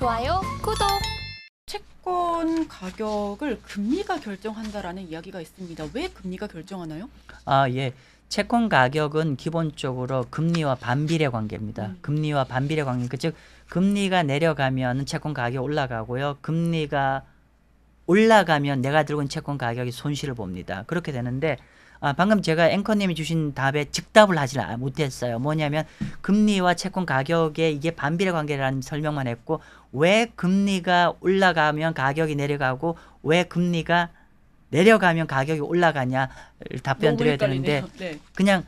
좋아요, 구독! 채권 가격을 금리가 결정한다라는 이야기가 있습니다. 왜 금리가 결정하나요? 예. 채권 가격은 기본적으로 금리와 반비례 관계입니다. 금리와 반비례 관계. 즉 금리가 내려가면 채권 가격이 올라가고요. 금리가 올라가면 내가 들고 있는 채권 가격이 손실을 봅니다. 그렇게 되는데 방금 제가 앵커님이 주신 답에 즉답을 하지 못했어요. 뭐냐면 금리와 채권 가격에 이게 반비례 관계라는 설명만 했고 왜 금리가 올라가면 가격이 내려가고 왜 금리가 내려가면 가격이 올라가냐 답변 드려야 되는데 네. 그냥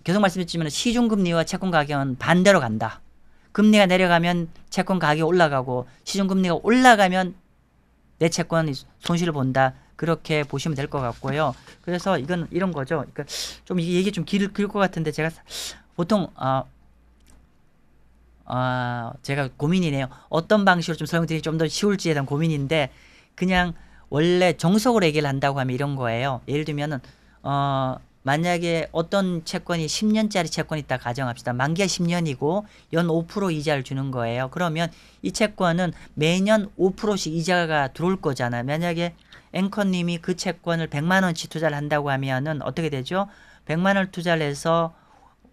계속 말씀드렸지만 시중금리와 채권 가격은 반대로 간다. 금리가 내려가면 채권 가격이 올라가고 시중금리가 올라가면 내 채권이 손실을 본다. 그렇게 보시면 될 것 같고요. 그래서 이건 이런 거죠. 그러니까 좀 이 얘기 좀 길 것 같은데 제가 보통 제가 고민이네요. 어떤 방식으로 좀 설명드리기 좀 더 쉬울지에 대한 고민인데 그냥 원래 정석으로 얘기를 한다고 하면 이런 거예요. 예를 들면은 만약에 어떤 채권이 10년짜리 채권이 있다 가정합시다. 만기가 10년이고 연 5% 이자를 주는 거예요. 그러면 이 채권은 매년 5%씩 이자가 들어올 거잖아요. 만약에 앵커님이 그 채권을 100만 원치 투자를 한다고 하면은 어떻게 되죠? 100만 원 투자를 해서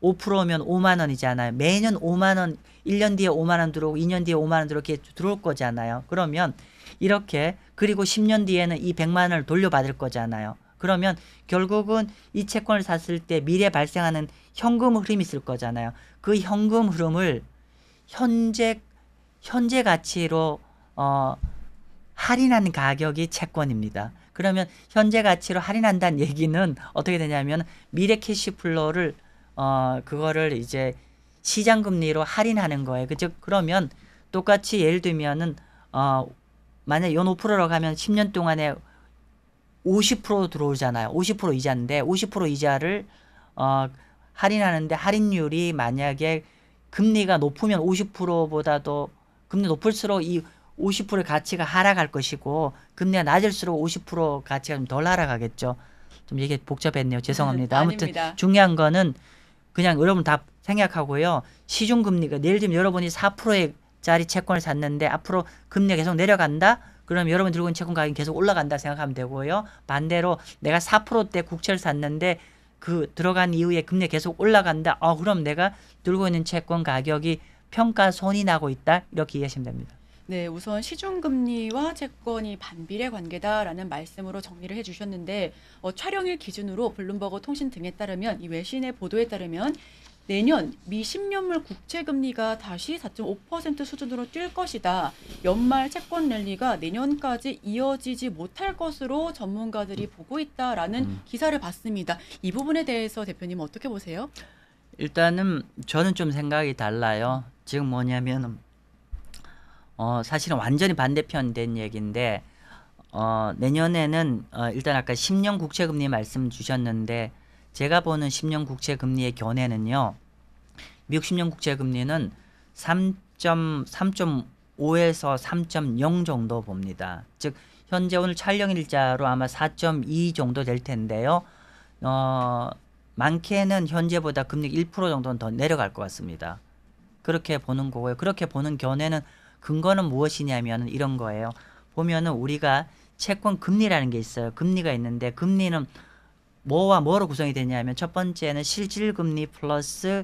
5%면 5만 원이잖아요. 매년 5만 원, 1년 뒤에 5만 원 들어오고 2년 뒤에 5만 원 들어오게 들어올 거잖아요. 그러면 이렇게 그리고 10년 뒤에는 이 100만 원을 돌려받을 거잖아요. 그러면 결국은 이 채권을 샀을 때 미래에 발생하는 현금 흐름이 있을 거잖아요. 그 현금 흐름을 현재 가치로 할인하는 가격이 채권입니다. 그러면 현재 가치로 할인한다는 얘기는 어떻게 되냐면 미래 캐시플로우를 그거를 이제 시장 금리로 할인하는 거예요. 그죠? 그러면 똑같이 예를 들면은 만약 연 5%로 가면 10년 동안에 50% 들어오잖아요. 50% 이자인데 50% 이자를 할인하는데 할인율이 만약에 금리가 높으면 50%보다도 금리 높을수록 이 50%의 가치가 하락할 것이고 금리가 낮을수록 50% 가치가 좀 덜 하락하겠죠. 좀 이게 복잡했네요. 죄송합니다. 아무튼 중요한 거는 그냥 여러분 다 생각하고요. 시중금리가 예를 들면 여러분이 4%짜리 채권을 샀는데 앞으로 금리가 계속 내려간다? 그럼 여러분 들고 있는 채권 가격이 계속 올라간다 생각하면 되고요. 반대로 내가 4%대 국채를 샀는데 그 들어간 이후에 금리가 계속 올라간다. 그럼 내가 들고 있는 채권 가격이 평가손이 나고 있다. 이렇게 이해하시면 됩니다. 네, 우선 시중금리와 채권이 반비례 관계다라는 말씀으로 정리를 해주셨는데 촬영일 기준으로 블룸버그 통신 등에 따르면 이 외신의 보도에 따르면 내년 미 10년물 국채금리가 다시 4.5% 수준으로 뛸 것이다. 연말 채권 랠리가 내년까지 이어지지 못할 것으로 전문가들이 보고 있다라는 기사를 봤습니다. 이 부분에 대해서 대표님 어떻게 보세요? 일단은 저는 좀 생각이 달라요. 지금 뭐냐면 사실은 완전히 반대편 된 얘기인데 내년에는 일단 아까 10년 국채금리 말씀 주셨는데 제가 보는 10년 국채금리의 견해는요. 미국 10년 국채금리는 3.5에서 3.0 정도 봅니다. 즉 현재 오늘 촬영일자로 아마 4.2 정도 될 텐데요. 많게는 현재보다 금리 1% 정도는 더 내려갈 것 같습니다. 그렇게 보는 거고요. 그렇게 보는 견해는 근거는 무엇이냐면 이런 거예요. 보면은 우리가 채권 금리라는 게 있어요. 금리가 있는데 금리는 뭐와 뭐로 구성이 되냐면 첫 번째는 실질금리 플러스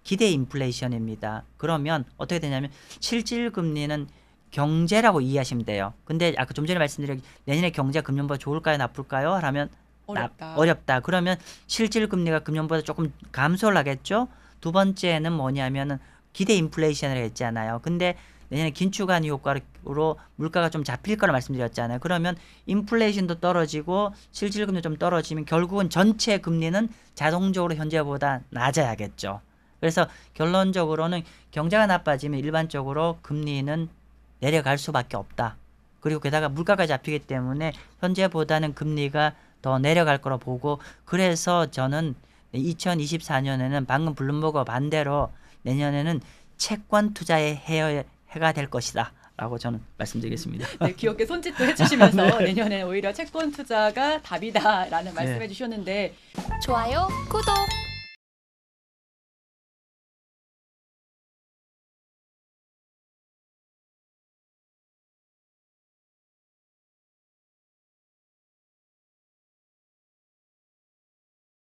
기대 인플레이션입니다. 그러면 어떻게 되냐면 실질금리는 경제라고 이해하시면 돼요. 근데 아까 좀 전에 말씀드린 내년에 경제가 금년보다 좋을까요 나쁠까요? 하면 어렵다. 그러면 실질금리가 금년보다 조금 감소를 하겠죠. 두 번째는 뭐냐면은 기대 인플레이션을 했잖아요. 근데 내년에 긴축한 효과로 물가가 좀 잡힐 거라 말씀드렸잖아요. 그러면 인플레이션도 떨어지고 실질금리 좀 떨어지면 결국은 전체 금리는 자동적으로 현재보다 낮아야겠죠. 그래서 결론적으로는 경제가 나빠지면 일반적으로 금리는 내려갈 수밖에 없다. 그리고 게다가 물가가 잡히기 때문에 현재보다는 금리가 더 내려갈 거라 보고 그래서 저는 2024년에는 방금 블룸버그 반대로 내년에는 채권 투자의 해가 될 것이다 라고 저는 말씀드리겠습니다. 네, 귀엽게 손짓도 해주시면서 네. 내년에 오히려 채권 투자가 답이다 라는 말씀해 주셨는데 좋아요, 구독!